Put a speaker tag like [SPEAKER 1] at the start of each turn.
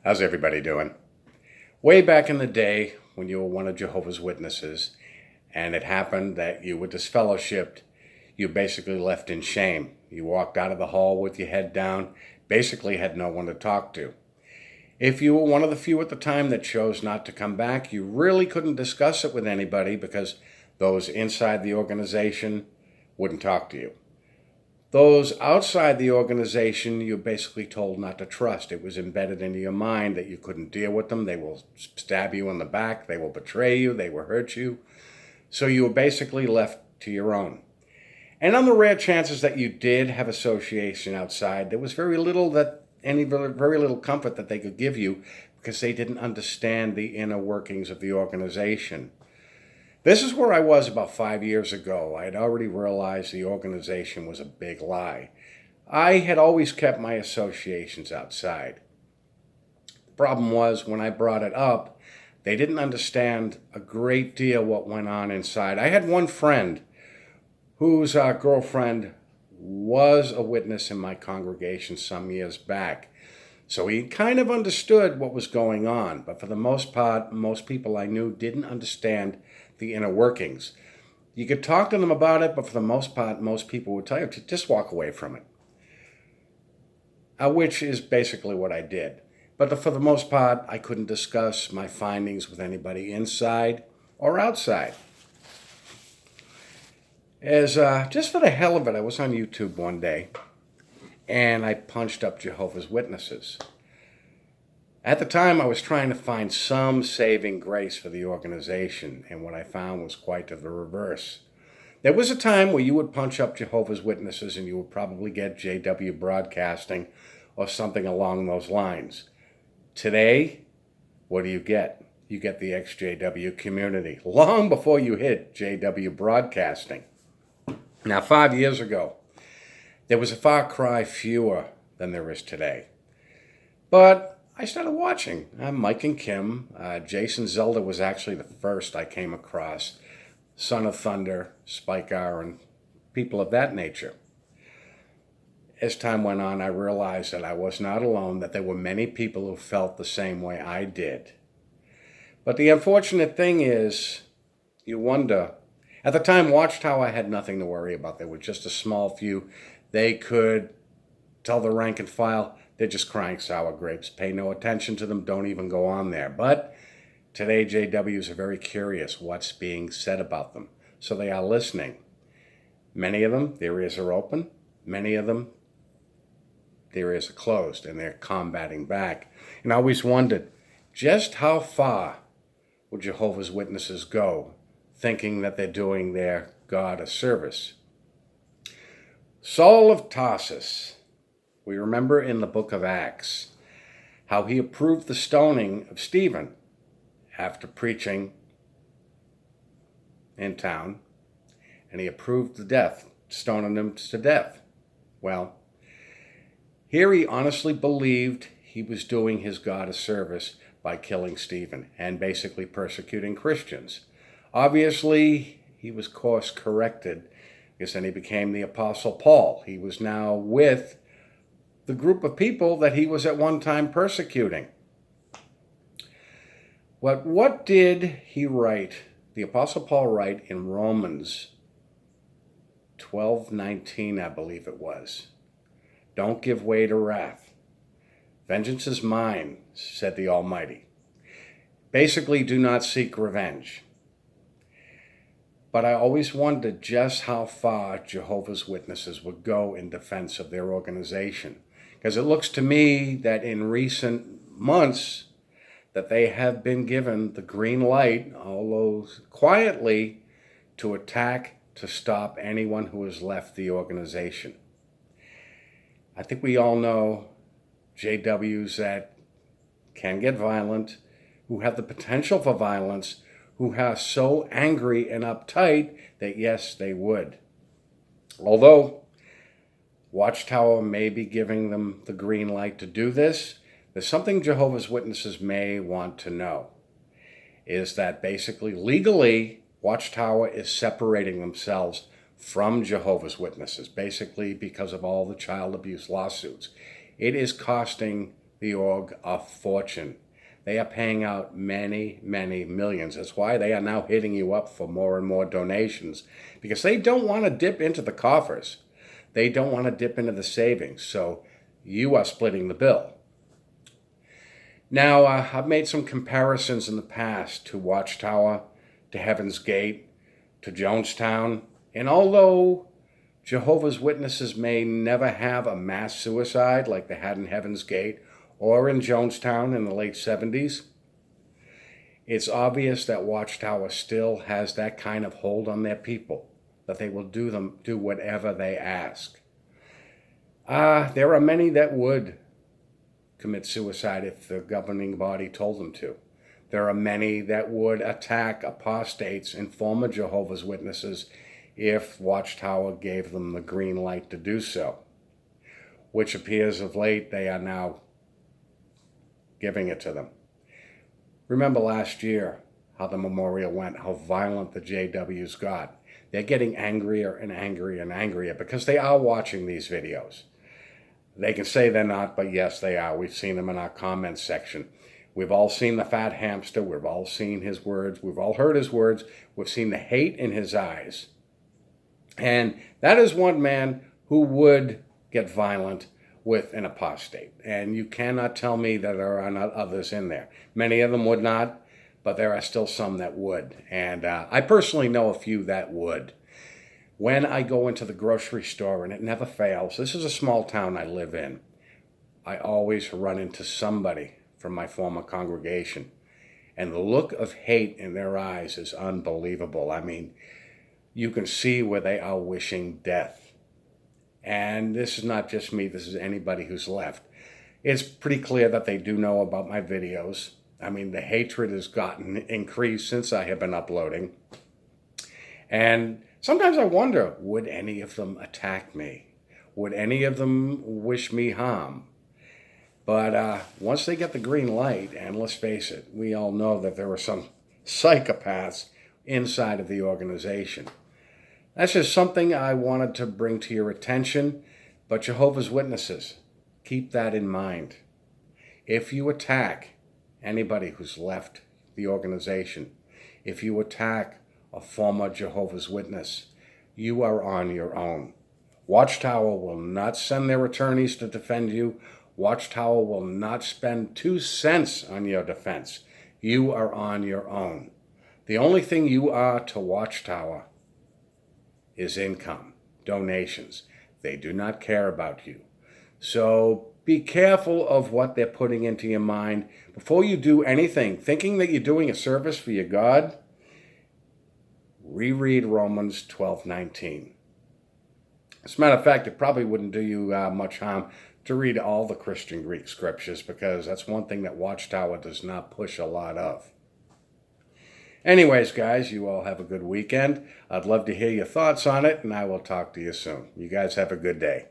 [SPEAKER 1] How's everybody doing? Way back in the day when you were one of Jehovah's Witnesses and it happened that you were disfellowshipped, you basically left in shame. You walked out of the hall with your head down, basically had no one to talk to. If you were one of the few at the time that chose not to come back, you really couldn't discuss it with anybody because those inside the organization wouldn't talk to you. Those outside the organization, you're basically told not to trust. It was embedded into your mind that you couldn't deal with them. They will stab you in the back. They will betray you. They will hurt you. So you were basically left to your own. And on the rare chances that you did have association outside, there was very little comfort that they could give you because they didn't understand the inner workings of the organization. This is where I was about 5 years ago. I had already realized the organization was a big lie. I had always kept my associations outside. The problem was when I brought it up, they didn't understand a great deal what went on inside. I had one friend whose girlfriend was a witness in my congregation some years back. So he kind of understood what was going on, but for the most part, most people I knew didn't understand the inner workings. You could talk to them about it, but for the most part, most people would tell you to just walk away from it. Which is basically what I did. But for the most part, I couldn't discuss my findings with anybody inside or outside. Just for the hell of it, I was on YouTube one day, and I punched up Jehovah's Witnesses. At the time, I was trying to find some saving grace for the organization, and what I found was quite the reverse. There was a time where you would punch up Jehovah's Witnesses and you would probably get JW Broadcasting or something along those lines. Today, what do you get? You get the ex-JW community, long before you hit JW Broadcasting. Now, 5 years ago, there was a far cry fewer than there is today. But I started watching. Mike and Kim. Jason Zelda was actually the first I came across. Son of Thunder, Spike Aaron, people of that nature. As time went on, I realized that I was not alone, that there were many people who felt the same way I did. But the unfortunate thing is, you wonder. At the time, Watchtower had nothing to worry about. There were just a small few. They could tell the rank and file, they're just crying sour grapes. Pay no attention to them. Don't even go on there. But today, JWs are very curious what's being said about them. So they are listening. Many of them, their ears are open. Many of them, their ears are closed, and they're combating back. And I always wondered, just how far will Jehovah's Witnesses go, thinking that they're doing their God a service? Saul of Tarsus. We remember in the book of Acts how he approved the stoning of Stephen after preaching in town, and he approved the death, stoning him to death. Well, here he honestly believed he was doing his God a service by killing Stephen and basically persecuting Christians. Obviously, he was course corrected because then he became the Apostle Paul. He was now with the group of people that he was at one time persecuting. But what did he write, the Apostle Paul write in Romans 12:19, I believe it was? Don't give way to wrath. Vengeance is mine, said the Almighty. Basically, do not seek revenge. But I always wondered just how far Jehovah's Witnesses would go in defense of their organization. Because it looks to me that in recent months that they have been given the green light, although quietly, to attack, to stop anyone who has left the organization. I think we all know JWs that can get violent, who have the potential for violence, who are so angry and uptight that yes, they would. Although Watchtower may be giving them the green light to do this, there's something Jehovah's Witnesses may want to know, is that basically legally Watchtower is separating themselves from Jehovah's Witnesses, basically because of all the child abuse lawsuits. It is costing the org a fortune. They are paying out many, many millions. That's why they are now hitting you up for more and more donations, because they don't want to dip into the coffers. They don't want to dip into the savings. So you are splitting the bill. Now, I've made some comparisons in the past to Watchtower, to Heaven's Gate, to Jonestown. And although Jehovah's Witnesses may never have a mass suicide like they had in Heaven's Gate or in Jonestown in the late 70s, it's obvious that Watchtower still has that kind of hold on their people, that they will do whatever they ask. There are many that would commit suicide if the governing body told them to. There are many that would attack apostates and former Jehovah's Witnesses if Watchtower gave them the green light to do so, which appears of late they are now giving it to them. Remember last year how the memorial went, how violent the JWs got. They're getting angrier and angrier and angrier because they are watching these videos. They can say they're not, but yes, they are. We've seen them in our comments section. We've all seen the fat hamster. We've all seen his words. We've all heard his words. We've seen the hate in his eyes. And that is one man who would get violent with an apostate. And you cannot tell me that there are not others in there. Many of them would not, but there are still some that would. And I personally know a few that would. When I go into the grocery store, and it never fails, this is a small town I live in, I always run into somebody from my former congregation. And the look of hate in their eyes is unbelievable. I mean, you can see where they are wishing death. And this is not just me, this is anybody who's left. It's pretty clear that they do know about my videos. I mean, the hatred has gotten increased since I have been uploading. And sometimes I wonder, would any of them attack me? Would any of them wish me harm? But once they get the green light, and let's face it, we all know that there are some psychopaths inside of the organization. That's just something I wanted to bring to your attention. But Jehovah's Witnesses, keep that in mind. If you attack anybody who's left the organization, if you attack a former Jehovah's Witness, you are on your own. Watchtower will not send their attorneys to defend you. Watchtower will not spend 2 cents on your defense. You are on your own. The only thing you are to Watchtower is income, donations. They do not care about you. So be careful of what they're putting into your mind. Before you do anything, thinking that you're doing a service for your God, reread Romans 12:19. As a matter of fact, it probably wouldn't do you much harm to read all the Christian Greek scriptures, because that's one thing that Watchtower does not push a lot of. Anyways, guys, you all have a good weekend. I'd love to hear your thoughts on it, and I will talk to you soon. You guys have a good day.